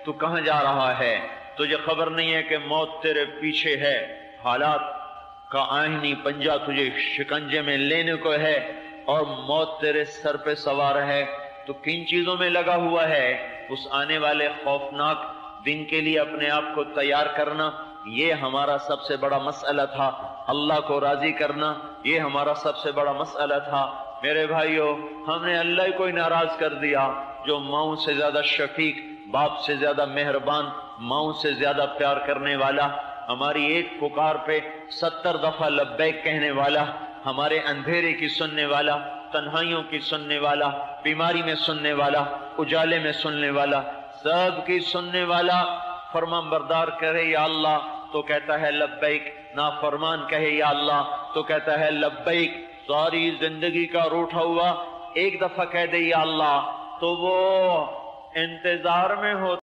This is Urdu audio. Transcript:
تو کہاں جا رہا ہے؟ تجھے خبر نہیں ہے کہ موت تیرے پیچھے ہے، حالات کا آئینی پنجہ تجھے شکنجے میں لینے کو ہے اور موت تیرے سر پہ سوار ہے؟ تو کن چیزوں میں لگا ہوا ہے؟ اس آنے والے خوفناک دن کے لیے اپنے آپ کو تیار کرنا، یہ ہمارا سب سے بڑا مسئلہ تھا۔ اللہ کو راضی کرنا، یہ ہمارا سب سے بڑا مسئلہ تھا۔ میرے بھائیو، ہم نے اللہ کو ہی ناراض کر دیا، جو ماؤں سے زیادہ شفیق، باپ سے زیادہ مہربان، ماؤں سے زیادہ پیار کرنے والا، ہماری ایک پکار پہ 70 دفعہ لبیک کہنے والا، ہمارے اندھیرے کی سننے والا، تنہائیوں کی سننے والا، بیماری میں سننے والا، اجالے میں سننے والا، سب کی سننے والا، فرمان بردار کہے یا اللہ تو کہتا ہے لبیک، نافرمان کہے یا اللہ تو کہتا ہے لبیک۔ ساری زندگی کا روٹھا ہوا ایک دفعہ کہہ دے یا اللہ تو وہ انتظار میں ہوتا